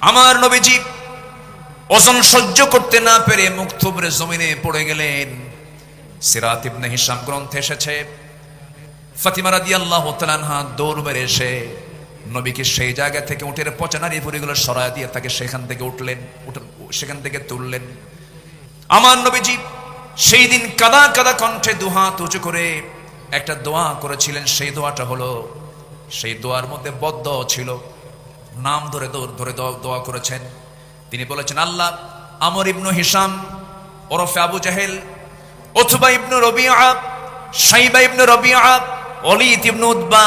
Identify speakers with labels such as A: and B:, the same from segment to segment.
A: আমার নবীজি ওজন সহ্য করতে না পেরে মুখ থুবড়ে জমিনে পড়ে গেলেন। সিরাত ইবনে হিশাম গ্রন্থে এসেছে, ফাতিমা রাদিয়াল্লাহু তাআলা আনহা দৌড় মেরে এসে নবীকে সেই জায়গা থেকে উটের পচা নাড়ি ভুঁড়িগুলো সরায় দিয়ে তাকে সেখান থেকে তুললেন। আমার নবীজি সেই দিন কাদা কাদা কণ্ঠে দুহাত উঁচু করে একটা দোয়া করেছিলেন। সেই দোয়াটা হলো, সেই দোয়ার মধ্যে বদ্দ ছিল, নাম ধরে ধরে দোয়া করেছেন। তিনি বলেছেন, আল্লাহ আমর ইবনু হিশাম ওরফে আবু জাহেল, উতবা ইবনু রবিআ, শাইবা ইবনু রবিআ, ওয়ালিদ ইবনু উতবা,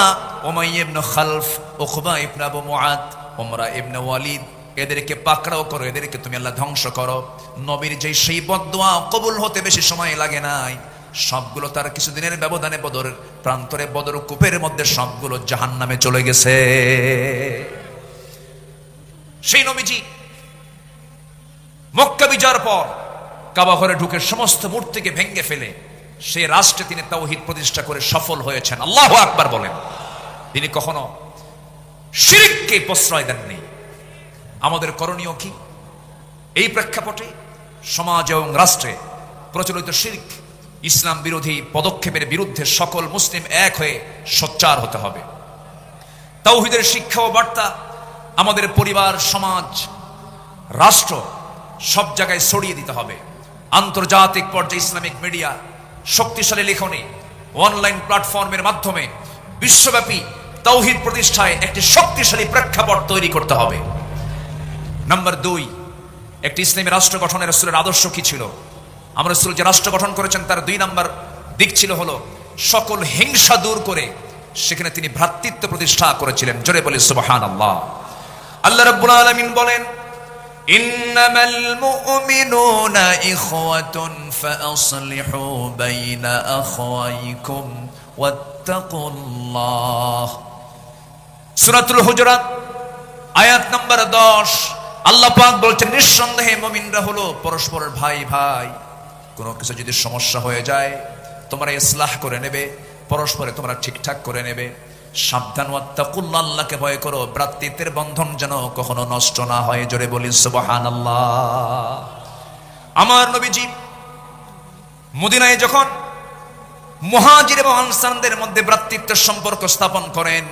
A: উমাইয়া ইবনু খালফ, উকবা ইবনু আবু মুআদ, উমরা ইবনু ওয়ালিদ, এদেরকে পাকড়াও করো, এদেরকে তুমি আল্লাহ ধ্বংস করো। নবীর যে সেই বদদোয়া কবুল হতে বেশি সময় লাগে নাই, সবগুলো তার কিছুদিনের ব্যবধানে বদরের প্রান্তরে, বদর কূপের মধ্যে সবগুলো জাহান্নামে চলে গেছে। সেই নবীজি মক্কা বিজয়ের পর কাবা ঘরে ঢুকে সমস্ত মূর্তিকে ভেঙে ফেলে সেই রাষ্ট্রে তিনি তাওহীদ প্রতিষ্ঠা করে সফল হয়েছেন। আল্লাহু আকবার বলেন। তিনি কখনো শিরককে প্রশ্রয় দেননি। আমাদের করণীয় কি? এই প্রেক্ষাপটে সমাজ এবং রাষ্ট্রে প্রচলিত শিরক, ইসলাম বিরোধী পদক্ষেপের বিরুদ্ধে সকল মুসলিম এক হয়ে সোচ্চার হতে হবে। তাওহীদের শিক্ষা ও বার্তা আমাদের পরিবার, সমাজ, রাষ্ট্র সব জায়গায় ছড়িয়ে দিতে হবে। আন্তর্জাতিক পর্যায়ে ইসলামিক মিডিয়া, শক্তিশালী লেখনী, অনলাইন প্ল্যাটফর্মের মাধ্যমে বিশ্বব্যাপী তাওহীদ প্রতিষ্ঠায় একটি শক্তিশালী প্রেক্ষাপট তৈরি করতে হবে। নাম্বার 2, একটি ইসলামী রাষ্ট্র গঠনের রাসূলের আদর্শ কি ছিল? আমরা রাসূল যে রাষ্ট্র গঠন করেছেন তার 2 নাম্বার দিক ছিল হলো সকল হিংসা দূর করে সেখানে তিনি ভ্রাতৃত্ব প্রতিষ্ঠা করেছিলেন। জোরে বলি সুবহানাল্লাহ। আল্লাহ রাব্বুল আলামিন বলেন, ইন্নামাল মুমিনুনা ইখওয়াতুন ফাআসলিহু বাইনা আখওয়াইকুম ওয়াত্তাকুল্লাহ। সূরাতুল হুজুরাত আয়াত নাম্বার 10। আল্লাহ পাক বলছেন, নিঃসন্দেহে মুমিনরা হলো পরস্পরের ভাই ভাই। কোনো কিছু যদি সমস্যা হয়ে যায় তোমরা ইসলাহ করে নেবে, পরস্পরে তোমরা ঠিকঠাক করে নেবে। সাবধান, ওয়াত্তাকুল্লাহ, আল্লাহকে ভয় করো, ভ্রাতৃত্বের বন্ধন যেন কখনো নষ্ট না হয়। জোরে বলি সুবহানাল্লাহ। আমার নবীজি মদিনায় যখন মুহাজির এবং আনসারদের মধ্যে ভ্রাতৃত্বের সম্পর্ক স্থাপন করেন,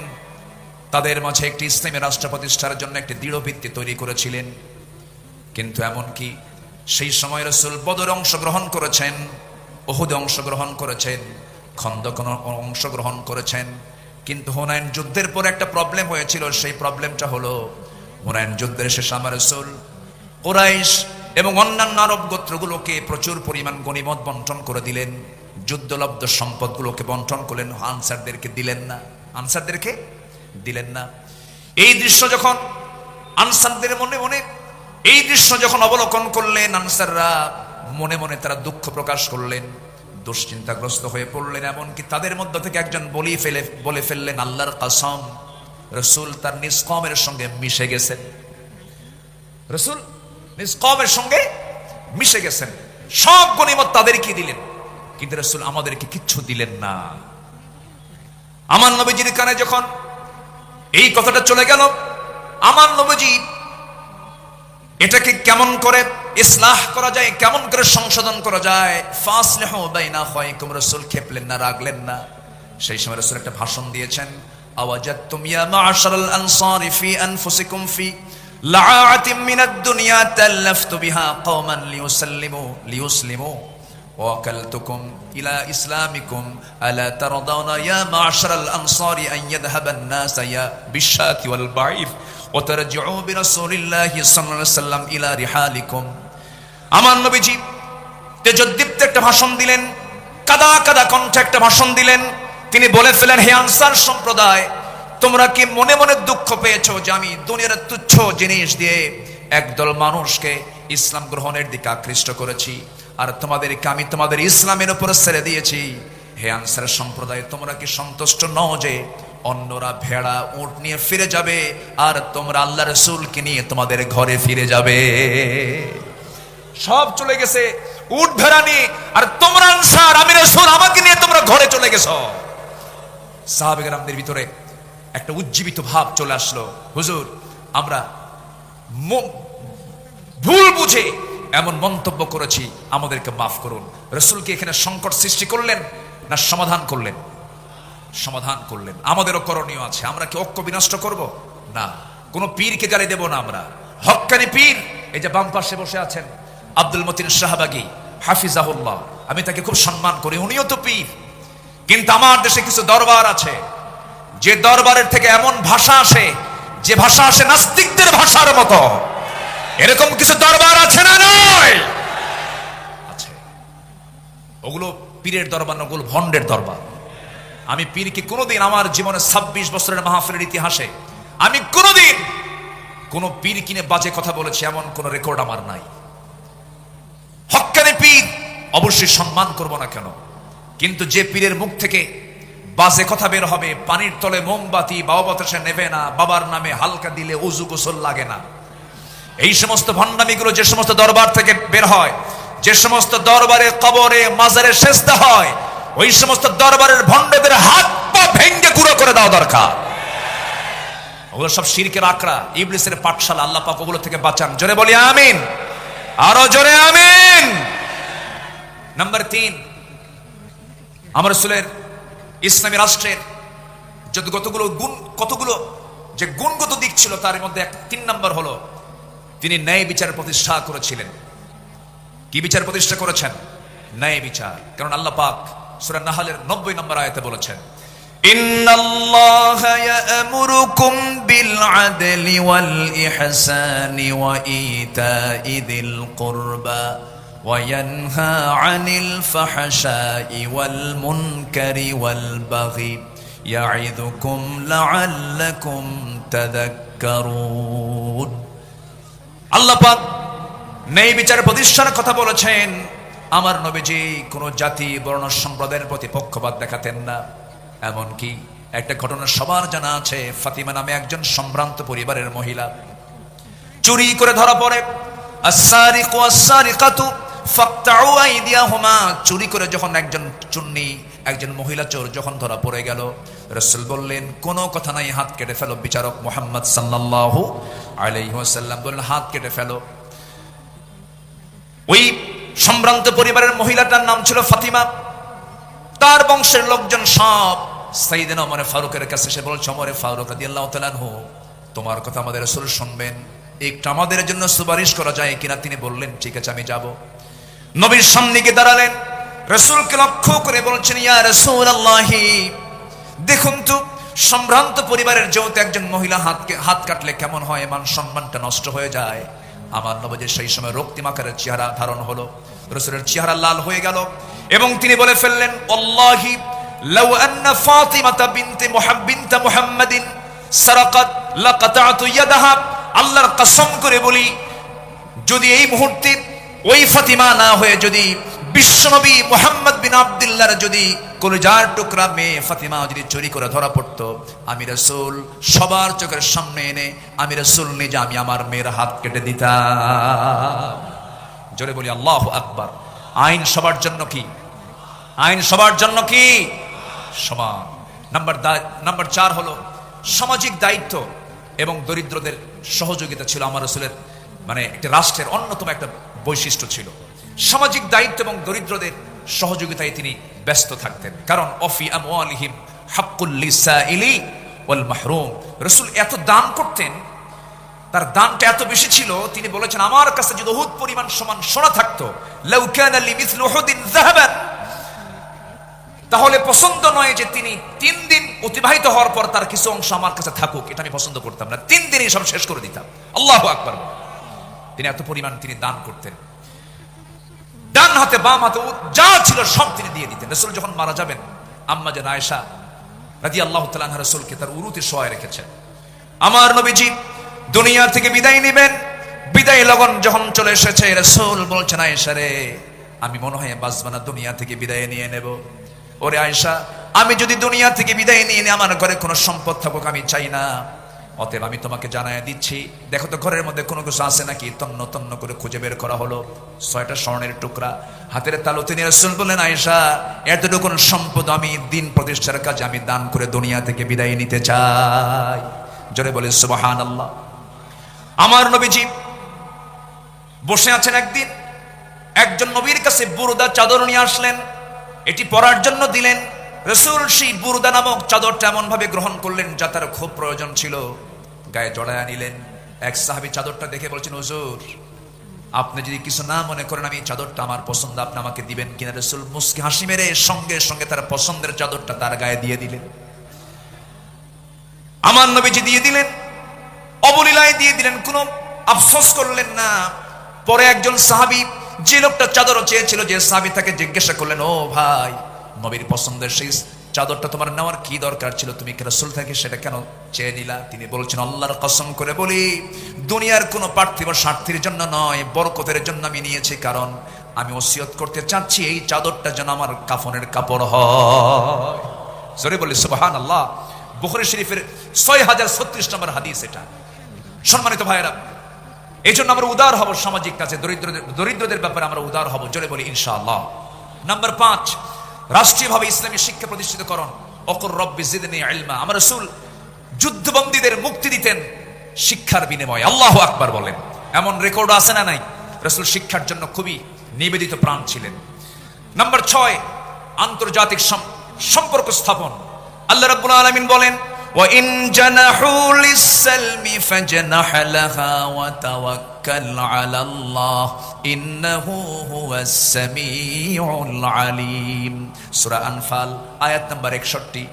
A: তাদের মাঝে একটি ইসলামী রাষ্ট্র প্রতিষ্ঠার জন্য একটি দৃঢ় ভিত্তি তৈরি করেছিলেন। কিন্তু এমনকি সেই সময় রাসূল বদরে অংশগ্রহণ করেছেন, উহুদে অংশগ্রহণ করেছেন, খন্দকে অংশগ্রহণ করেছেন। কিন্তু হুনাইন যুদ্ধের পর একটা প্রবলেম হয়েছিল। সেই প্রবলেমটা হলো, হুনাইন যুদ্ধের শেষে আমার রাসূল কুরাইশ এবং অন্যান্য আরব গোত্রগুলোকে প্রচুর পরিমাণ গনিমত বন্টন করে দিলেন। যুদ্ধলব্ধ সম্পদগুলোকে বন্টন করলেন, আনসারদেরকে দিলেন না। আনসারদেরকে দিলেন না। এই দৃশ্য যখন আনসারদের মনে মনে এই দৃশ্য যখন অবলোকন করলেন, আনসাররা মনে মনে তারা দুঃখ প্রকাশ করলেন, দুশ্চিন্তাগ্রস্ত হয়ে পড়লেন। এমনকি তাদের মধ্য থেকে একজন বলে ফেললেন, আল্লাহর কসম, রাসূল তার নিজ কওমের সঙ্গে মিশে গেছেন। রাসূল নিজ কওমের সঙ্গে মিশে গেছেন। সব গনিমত তাদেরকে দিলেন, কিন্তু রাসূল আমাদেরকে কিচ্ছু দিলেন না। আমার নবীজির কানে যখন এই কথাটা চলে গেল, আমার নবীজি এটাকে কেমন করে ইসলাহ করা যায়, কেমন করে সংশোধন করা যায়, ফাসলিহু বাইনা আখাওয়াইকুম, রাসূল খেপলেন না, রাগলেন না। সেই সময় রাসূল একটা ভাষণ দিয়েছেন, আওয়াজাতুম ইয়া মা'শারাল আনসারি ফি আনফুসিকুম ফি লাআতিম মিনাদ দুনিয়া তাল্লাফতু বিহা কওমান লিয়ুসলিমু ওয়াকালতুকুম ইলা ইসলামিকুম আলা তারদাউনা ইয়া মা'শারাল আনসারি আন ইয়াযহাবান নাস ইয়া বিশাতি ওয়াল বাঈফ ওয়াতারজিউ বিরাসূলিল্লাহি সাল্লাল্লাহু আলাইহি ওয়াসাল্লাম ইলা রিহালিকুম। আমার নবীজি তেজোদ্দীপ্ত একটা ভাষণ দিলেন, কাদা কাদা কণ্ঠে একটা ভাষণ দিলেন। তিনি বলে ফেলেন, হে আনসার সম্প্রদায়, তোমরা কি মনে মনে দুঃখ পেয়েছো যে আমি দুনিয়ার তুচ্ছ জিনিস দিয়ে একদল মানুষকে ইসলাম গ্রহণের দিকে আকৃষ্ট করেছি, আর তোমাদেরকে আমি তোমাদের ইসলামের উপর ছেড়ে দিয়েছি? হে আনসার সম্প্রদায়, তোমরা কি সন্তুষ্ট নও যে অন্যরা ভেড়া উট নিয়ে ফিরে যাবে আর তোমরা আল্লাহ রাসূলকে নিয়ে তোমাদের ঘরে ফিরে যাবে? সব চলে গেছে উট ভেড়া নিয়ে, আর তোমরা আনসার, আমি রাসূল, আমাকে নিয়ে তোমরা ঘরে চলে গেছো। সাহাবায়ে কেরামদের ভিতরে একটা উজ্জীবিত ভাব চলে আসলো, হুজুর, আমরা ভুল বুঝে এমন মন্তব্য করেছি, আমাদেরকে মাফ করুন। রাসূল কি এখানে সংকট সৃষ্টি করলেন না সমাধান করলেন? সমাধান করলেন। আমাদেরও করণীয় আছে। আমরা কি ঐক্য বিনষ্ট করব? না। কোন পীরকে গালি দেব না আমরা। হক্কানি পীর, এই যে বাম পাশে বসে আছেন আব্দুল মতিন শাহবাগী হাফিজাহুল্লাহ, আমি তাকে খুব সম্মান করি, উনিও তো পীর। কিন্তু আমার দেশে কিছু দরবার আছে, যে দরবারের থেকে এমন ভাষা আসে, যে ভাষা আসে নাস্তিকদের ভাষার মতো। এরকম কিছু দরবার আছে না? নয় আছে। ওগুলো পীরের দরবার না, ওগুলো ভণ্ডের দরবার। আমি পীরকে কোনোদিন আমার জীবনে 26 বছরের মাহফিলের ইতিহাসে আমি কোনোদিন কোন পীর কিনে বাজে কথা বলেছি এমন কোন রেকর্ড আমার নাই। হক্কানি পীর অবশ্যই সম্মান করব না কেন, কিন্তু যে পীরের মুখ থেকে বাজে কথা বের হবে, পানির তলে মোমবাতি বাবা বাতাসে নেবে না, বাবার নামে হালকা দিলে ওযু গোসল লাগে না, এই সমস্ত ভণ্ডামিগুলো যে সমস্ত দরবার থেকে বের হয়, যে সমস্ত দরবারে কবরে মাজারে সেজদা হয়, ওই সমস্ত দরবারের ভণ্ডদের হাত পা ভেঙে গুঁড়ো করে দেওয়া দরকার। ওগুলো সব শিরকের আকড়া, ইবলিসের পাঠশালা। আল্লাহ পাক ওগুলো থেকে বাঁচান। জোরে বলি আমিন, আরো জোরে আমিন। নাম্বার 3, আমার রাসূলের ইসলামী রাষ্ট্রের কতগুলো যে গুণগত দিক ছিল, তার মধ্যে 3 নম্বর হলো তিনি ন্যায় বিচার প্রতিষ্ঠা করেছিলেন। কি বিচার প্রতিষ্ঠা করেছেন? ন্যায় বিচার। কারণ আল্লাহ পাক সূরা নাহলের 90 নম্বর আয়াতে বলেছেন, ইন্নাল্লাহা ইয়া'মুরুকুম বিল আদলি ওয়াল ইহসানি ওয়া ইতা'i যিল কুরবা ওয়া ইয়ানহা আনিল ফাহশাই ওয়াল মুনকারি ওয়াল বাগি ইয়া'iদুকুম লা'আল্লাকুম তাযাক্কারুন। আল্লাহ পাক ন্যায় বিচার প্রতিষ্ঠার কথা বলেছেন। আমার নবীজি কোন জাতি বর্ণ সম্প্রদায়ের প্রতি পক্ষপাত দেখাতেন না। এমনকি একটা ঘটনা সবার জানা আছে, ফাতিমা নামে একজন সম্ভ্রান্ত পরিবারের মহিলা চুরি করে ধরা পড়ে। আস-সারিকু ওয়াস-সারিকাতু ফাকতাউ আইদিয়াহুমা। চুরি করে যখন একজন মহিলা চোর যখন ধরা পড়ে গেল, রাসূল বললেন কোনো কথা নাই, হাত কেটে ফেলো। বিচারক মুহাম্মদ সাল্লাল্লাহু আলাইহি ওয়াসাল্লাম বললেন হাত কেটে ফেলো। ওই সম্ভ্রান্ত পরিবারের মহিলাটার নাম ছিল ফাতিমা। তার বংশের লোকজন সব সাইয়েদনা ওমর ফারুকের কাছে এসে বলছে, ওমর ফারুক রাদিয়াল্লাহু তাআলা আনহু, তোমার কথা আমাদের রাসূল শুনবেন, একটু আমাদের জন্য সুপারিশ করা যায় কিনা? তিনি বললেন ঠিক আছে, আমি যাব। নবীর সামনে গিয়ে দাঁড়ালেন, রাসূলকে লক্ষ্য করে বলছেন, ইয়া রাসূলুল্লাহ, দেখুন তো সম্ভ্রান্ত পরিবারের যেহেতু একজন মহিলা হাত কাটলে কেমন হয়, মান সম্মানটা নষ্ট হয়ে যায়। আমার নবীর সেই সময় রক্তিম আকারের চেহারা ধারণ হলো, রাসূলের চেহারা লাল হয়ে গেল এবং তিনি বলে ফেললেন, আল্লাহি লাউ আন্না ফাতিমাতা বিনতে মুহাম্মাদিন সারাকাত লাকাতাতু ইয়াদাহা। আল্লাহর কসম করে বলি, যদি এই মুহূর্তে ওই ফাতিমা না হয়ে যদি বিশ্বনবী মুহাম্মদ বিন আব্দুল্লাহর যদি কলিজার টুকরা মেয়ে ফাতিমা যদি চুরি করে ধরা পড়তো, আমি রাসূল সবার চোখের সামনে এনে আমি রাসূল নিজে আমি আমার মেয়ের হাত কেটে দিতাম। জোরে বলি আল্লাহু আকবার। আইন সবার জন্য কি? আইন সবার জন্য কি? সমান। নাম্বার 4 হলো সামাজিক দায়িত্ব এবং দরিদ্রদের সহযোগিতা ছিল আমার রাসূলের, মানে একটা রাষ্ট্রের অন্যতম একটা বৈশিষ্ট্য ছিল। সামাজিক দায়িত্ব এবং দরিদ্রদের সহযোগিতায় তিনি ব্যস্ত থাকতেন। কারণ অফি আমওয়ালিহিম হাক্কুল লিসাইলি ওয়াল মাহরুম। রাসূল এত দান করতেন, তার দানটা এত বেশি ছিল, তিনি বলেছেন আমার কাছে যদি উহুদ পরিমাণ সমান সোনা থাকতো, লাউ কানা লিমিসলু উহুদিন যাহাবান, তাহলে পছন্দ নয় যে তিনি 3 দিন অতিবাহিত হওয়ার পর তার কিছু অংশ আমার কাছে থাকুক, এটা আমি পছন্দ করতাম না। 3 দিনই সব শেষ করে দিতাম। আল্লাহু আকবার। তিনি এত পরিমাণ তিনি দান করতেন। ডান হাতে বাম হাতে যা ছিল সব তিনি দিয়ে দিতেন। রাসূল যখন মারা যাবেন, আম্মা জান আয়েশা রাদিয়াল্লাহু তাআলা আনহা রাসূলকে তার উরুতে শোয়ায় রেখেছেন। আমার নবীজি দুনিয়া থেকে বিদায় নেবেন, বিদায় লগন যখন চলে এসেছে, রাসূল বলছেন, আয়েশা রে, আমি মনে হয় বাঁচব না, দুনিয়া থেকে বিদায় নিয়ে নেব। ওরে আয়েশা, আমি যদি দুনিয়া থেকে বিদায় নিয়ে নিয়ে আমার ঘরে কোনো সম্পদ থাকুক আমি চাই না। অতএব আমি তোমাকে জানায় দিচ্ছি, দেখো তো ঘরের মধ্যে কোনো কিছু আছে নাকি। তন্ন তন্ন করে খুঁজে বের করা হলো 6টা স্বর্ণের টুকরা হাতের তালুতে নিয়ে রাসূল বললেন, আয়েশা, এতটুকু সম্পদ আমি দিন প্রতিষ্ঠার কাজে আমি দান করে দুনিয়া থেকে বিদায় নিতে চাই। জোরে বলে সুবহানাল্লাহ। আমার নবীজি বসে আছেন, একদিন একজন নবীর কাছে বুরদা চাদর নিয়ে আসলেন, এটি পরার জন্য দিলেন। রাসূল সেই বুরদা নামক চাদরটা এমন ভাবে গ্রহণ করলেন যা তার খুব প্রয়োজন ছিল, গায়ে জড়ায়া নিলেন। এক সাহাবী চাদরটা দেখে বলছেন, হুজুর আপনি যদি কিছু না মনে করেন আমি চাদরটা আমার পছন্দ, আপনি আমাকে দিবেন কিনা? রাসূল মুস্কি হাসি মেরে সঙ্গে সঙ্গে তার পছন্দের চাদরটা তার গায়ে দিয়ে দিলেন। আমার নবীজি দিয়ে দিলেন, অবলীলায় দিয়ে দিলেন, কোনো আফসোস করলেন না। পরে একজন সাহাবী, যে লোকটা চাদর চেয়েছিল, যে সাহাবী তাকে জিজ্ঞাসা করলেন, ও ভাই, নবীর পছন্দের সেই চাদরটা তোমার নেওয়ার কি দরকার ছিল? তুমি কি রাসূল থেকে সেটা কেন চেয়ে নিলা? তিনি বলছেন, আল্লাহর কসম করে বলি, দুনিয়ার কোনো পার্থিব স্বার্থের জন্য নয়, বরকতের জন্য আমি নিয়েছি। কারণ আমি ওসিয়ত করতে চাচ্ছি এই চাদরটা যেন আমার কাফনের কাপড় হয়। জোরে বলি সুবহানাল্লাহ। বুখারী শরীফের 6036 নম্বর হাদিস এটা। সম্মানিত ভাইয়েরা, এই জন্য আমরা উদার হব সামাজিক কাজে, দরিদ্রদের ব্যাপারে আমরা উদার হব, জোরে বলি ইনশাআল্লাহ। নাম্বার 5, রাষ্ট্রীয়ভাবে ইসলামী শিক্ষা প্রতিষ্ঠিতকরণ। অকুর রব্বি জিদনি ইলমা। আমার রাসূল যুদ্ধবন্দীদের মুক্তি দিতেন শিক্ষার বিনিময়ে। আল্লাহু আকবার বলেন। এমন রেকর্ড আছে না নাই? রাসূল শিক্ষার জন্য খুবই নিবেদিত প্রাণ ছিলেন। নাম্বার 6, আন্তর্জাতিক সম্পর্ক স্থাপন। আল্লাহ রাব্বুল আলামিন বলেন, ওয়া ইন জানাহু লিস-সালমি ফাজনাহ লাহা ওয়া তাওয়াক্কাল আলাল্লাহ ইন্নাহু হুয়াস-সামিউল আলিম। সূরা আনফাল আয়াত নাম্বার 61।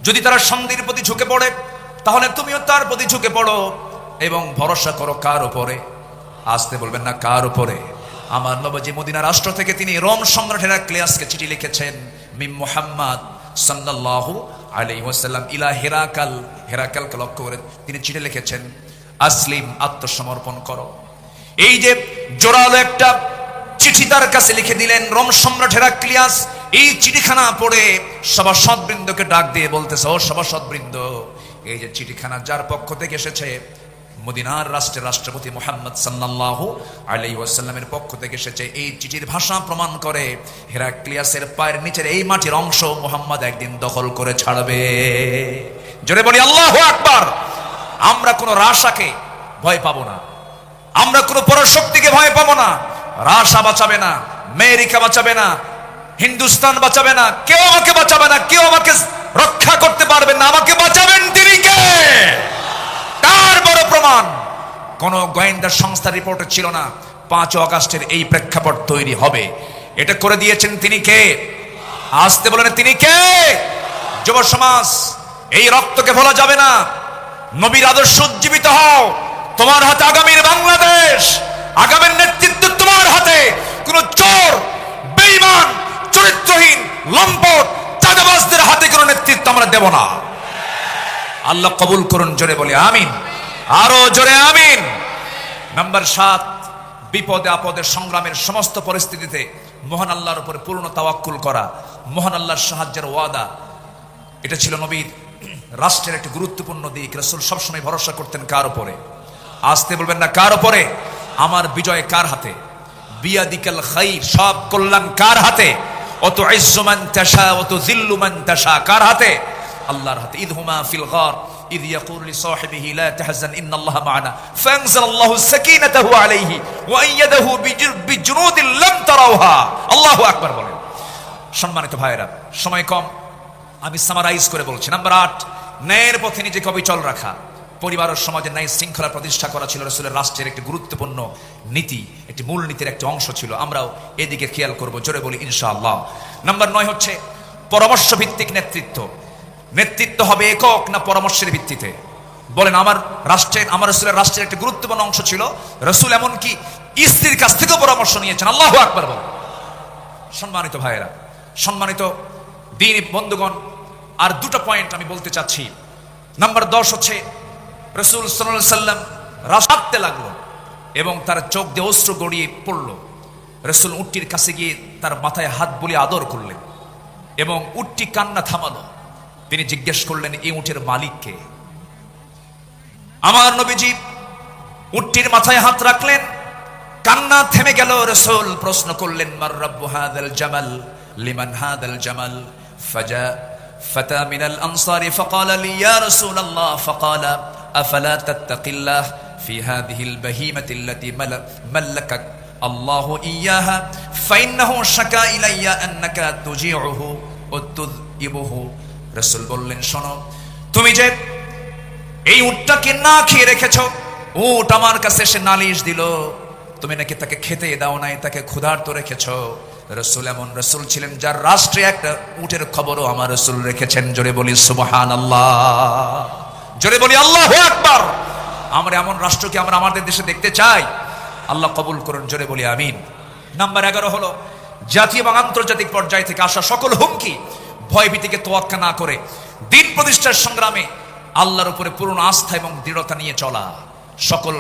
A: যদি তারা সন্ধির প্রতি ঝুঁকে পড়ে তাহলে তুমিও তার প্রতি ঝুঁকে পড়ো এবং ভরসা করো কার উপরে? আসতে বলবেন না, কার উপরে? আমার নবী মদিনা রাষ্ট্র থেকে তিনি রোম সম্রাট হেরাক্লিয়াসকে চিঠি লিখেছেন, মিম মুহাম্মদ সাল্লাল্লাহু আলাইহি ওয়াসাল্লাম ইলা হেরাকাল। হেরাকালকে লক্ষ্য করে তিনি চিঠি লিখেছেন, আসলিম, আত্মসমর্পণ করো। এই যে জোরালো একটা চিঠি তার কাছে লিখে দিলেন রোম সম্রাট হেরাক্লিয়াস। এই চিঠিখানা পড়ে সভাসদবৃন্দকে ডাক দিয়ে বলতেছে, ও সভাসদবৃন্দ, এই যে চিঠিখানা যার পক্ষ থেকে এসেছে, মদিনার রাষ্ট্রের রাষ্ট্রপতি মুহাম্মদ সাল্লাল্লাহু আলাইহি ওয়াসাল্লামের পক্ষ থেকে এসেছে। এই চিঠির ভাষা প্রমাণ করে হেরাক্লিয়াসের পায়ের নিচের এই মাটির অংশ মুহাম্মদ একদিন দখল করে ছাড়বে। জোরে বলি আল্লাহু আকবার। আমরা কোন রাশাকে ভয় পাবো না, আমরা কোন পরশক্তিকে ভয় পাবো না। রাশা বাঁচাবে না, আমেরিকা বাঁচাবে না, হিন্দুস্তান বাঁচাবে না, কেউ আমাকে বাঁচাবে না, কেউ আমাকে রক্ষা করতে পারবে না। আমাকে বাঁচাবেন তিনি কে? তার বড় প্রমাণ কোন গোয়েন্দা সংস্থার রিপোর্টে ছিল না 5 আগস্টের এই প্রেক্ষাপট তৈরি হবে। এটা করে দিয়েছেন তিনি কে? আসতে বলেন, তিনি কে? যুব সমাজ, এই রক্তকে ভোলা যাবে না। নবীর আদর্শ উজ্জীবিত হও। তোমার হাতে আগামীর বাংলাদেশ, আগামীর নেতৃত্ব তোমার হাতে। কোন চোর, বেঈমান, চরিত্রহীন, লম্পট, চাঁদাবাজদের হাতে কোন নেতৃত্ব আমরা দেব না। আল্লাহ কবুল করুন, জোরে বলি আমিন, আরো জোরে আমিন। নাম্বার 7, বিপদে আপদে সংগ্রামের সমস্ত পরিস্থিতিতে মহান আল্লাহর উপরে পূর্ণ তাওয়াক্কুল করা, মহান আল্লাহর সাহায্যের ওয়াদা। এটা ছিল নবীর রাষ্ট্রের একটি গুরুত্বপূর্ণ দিক। রাসূল সবসময় ভরসা করতেন কার উপরে? আসতে বলবেন না, কার উপরে? আমার বিজয় কার হাতে? বিয়াদিকাল খাইর, সব কল্যাণ কার হাতে? অত ইজ্জু মান তাশা ওয়া তুযিল্লু মান তাশা, কার হাতে? আল্লাহর হাতে। ইদহুমা ফিল গার ইদ ইয়াকুল লিসাহিবিহি লা তাহজান ইন্নাল্লাহা মা'ানা ফানজালাল্লাহু সাকিনাতাহু আলাইহি ওয়া আইয়াদাহু বিজুনুদিন লাম তারাউহা। আল্লাহু আকবার বলেন। সম্মানিত ভাইরা, সময় কম, আমি সামারাইজ করে বলছি। নাম্বার 8, ন্যায়ের পথে নিজেকে অবিচল রাখা। পরিবার ও সমাজের ন্যায় শৃঙ্খলা প্রতিষ্ঠা করা ছিল রাসূলের রাষ্ট্রের একটি গুরুত্বপূর্ণ নীতি, একটি মূল নীতির একটি অংশ ছিল। আমরাও এদিকে খেয়াল করব, জোরে বলি ইনশাআল্লাহ। নাম্বার 9 হচ্ছে পরামর্শ ভিত্তিক নেতৃত্ব। নেতৃত্ব হবে একক না পরামর্শের ভিত্তিতে? বলেন, আমার রাষ্ট্রের, আমার রাসূলের রাষ্ট্রের একটি গুরুত্বপূর্ণ অংশ ছিল রাসূল এমনকি স্ত্রীর কাছ থেকেও পরামর্শ নিয়েছেন। আল্লাহু আকবার বলেন। সম্মানিত ভাইয়েরা, সম্মানিত দ্বীনি বন্ধুগণ, আর 2টা পয়েন্ট আমি বলতে চাচ্ছি। নাম্বার 10 হচ্ছে রাসূল সাল্লাল্লাহু আলাইহি সাল্লাম রাস্তাতে লাগলো এবং তার চোখ দিয়ে অশ্রু গড়িয়ে পড়ল। রাসূল উটটির কাছে গিয়ে তার মাথায় হাত বুলিয়ে আদর করলেন এবং উটটি কান্না থামালো। তিনি জিজ্ঞেস করলেন, এই উটের মালিক কে? আমার নবীজি উটটির মাথায় হাত রাখলেন, কান্না থেমে গেল। রাসূল প্রশ্ন করলেন, মার রাব্বু হাদাল জামাল, লিমান হাদাল জামাল? ফাজা ফাতা মিনাল আনসারি ফাকালা লি ইয়া রাসূলাল্লাহ, ফাকালা আফালা তাত্তাকিল্লাহ ফি হাযিহিল বাহিমাতিল্লাতী মাল্লাকাক আল্লাহু ইয়াহা ফাইন্নাহু শাকা ইলাইয়া আন্নাকা তুজিউহু ওয়া তুযইবুহু। রাসূল বললেন, শোনো, তুমি যে এই উটটাকে না খেয়ে রেখেছো, উট আমার কাছে এসে নালিশ দিল তুমি নাকি তাকে খেতে দাও নাই, তাকে ক্ষুধার্ত রেখেছো। রাসূল এমন রাসূল ছিলেন যার রাষ্ট্রে একটা উটের খবরও আমার রাসূল রেখেছেন। জোরে বলি সুবহানাল্লাহ, জোরে বলি আল্লাহু আকবার। আমরা এমন রাষ্ট্রকে আমরা আমাদের দেশে দেখতে চাই। আল্লাহ কবুল করুন, জোরে বলি আমিন। নাম্বার 11 হলো জাতীয় এবং আন্তর্জাতিক পর্যায় থেকে আসা সকল হুমকি ভয়ভীতিকে তোয়াক্কা না করে দিন প্রতিষ্ঠার সংগ্রামে আল্লাহর উপরে পূর্ণ আস্থা এবং দৃঢ়তা নিয়ে চলা। সকল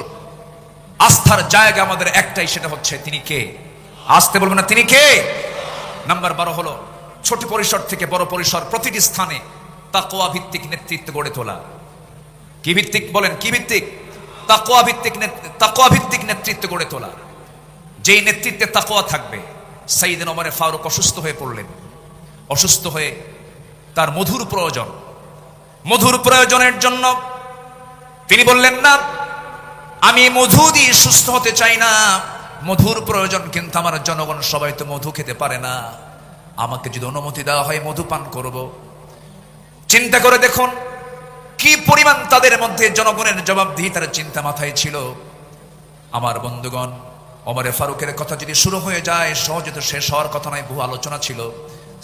A: আস্থার জায়গা আমাদের একটাই, সেটা হচ্ছে তিনি কে। আসতে বলবেন না, তিনি কে। নাম্বার 12 হলো ছোট পরিসর থেকে বড় পরিসর প্রতিটি স্থানে তাকওয়া ভিত্তিক নেতৃত্ব গড়ে তোলা। কি ভিত্তিক বলেন, কি ভিত্তিক? তাকওয়া ভিত্তিক নেতৃত্ব গড়ে তোলা। যেই নেতৃত্বে তাকওয়া থাকবে। সাইয়েদনা ওমর ফারুক অসুস্থ হয়ে পড়লেন। অসুস্থ হয়ে তার মধুর প্রয়োজনের জন্য তিনি বললেন, না, আমি মধু দিয়ে সুস্থ হতে চাই না, মধুর প্রয়োজন, কিন্তু আমার জনগণ সবাই তো মধু খেতে পারে না, আমাকে যদি অনুমতি দেওয়া হয় মধু পান করব। চিন্তা করে দেখুন কি পরিমাণ তাদের মধ্যে জনগণের জবাবদিহিতার চিন্তা মাথায় ছিল। আমার বন্ধুগণ, ওমর ফারুকের কথা যদি শুরু হয়ে যায় সহজে তো শেষ হওয়ার কথা নয়, বহু আলোচনা ছিল।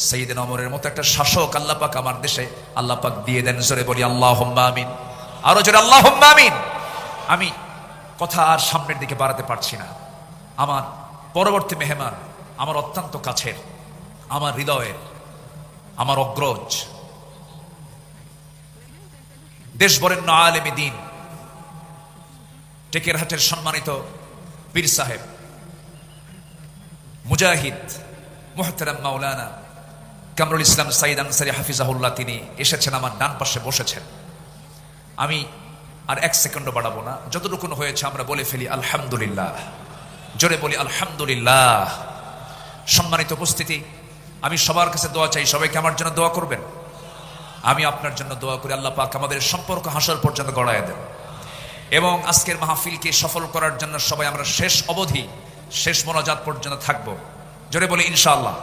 A: সাইয়েদনা ওমরের মতো একটা শাসক আল্লাহ পাক আমার দেশে আল্লাহ পাক দিয়ে দেন। জোরে বলি আল্লাহুম্মা আমিন, আরো জোরে আল্লাহুম্মা আমিন। আমি কথা আর সামনের দিকে বাড়াতে পারছি না। আমার পরবর্তী মেহমান আমার অত্যন্ত কাছের, আমার হৃদয়ের, আমার অগ্রজ, দেশ বরেণ্য আলেমে দ্বীন, টেকেরহাটের সম্মানিত পীর সাহেব, মুজাহিদ, মুহতারাম মাওলানা কামরুল ইসলাম সাইদ আনসারী হাফিজাহুল্লাহ, তিনি এসেছেন, আমার ডান পাশে বসেছেন। আমি আর 1 সেকেন্ডও বাড়াবো না, যতটুকু হয়েছে আমরা বলে ফেলি আলহামদুলিল্লাহ। জোরে বলি আলহামদুলিল্লাহ। সম্মানিত উপস্থিতি, আমি সবার কাছে দোয়া চাই, সবাইকে আমার জন্য দোয়া করবেন। আমি আপনার জন্য দোয়া করি আল্লাহ পাক আমাদের সম্পর্ক হাসর পর্যন্ত গড়ায় দেন, এবং আজকের মাহফিলকে সফল করার জন্য সবাই আমরা শেষ অবধি, শেষ মোনাজাত পর্যন্ত থাকবো। জোরে বলি ইনশাআল্লাহ।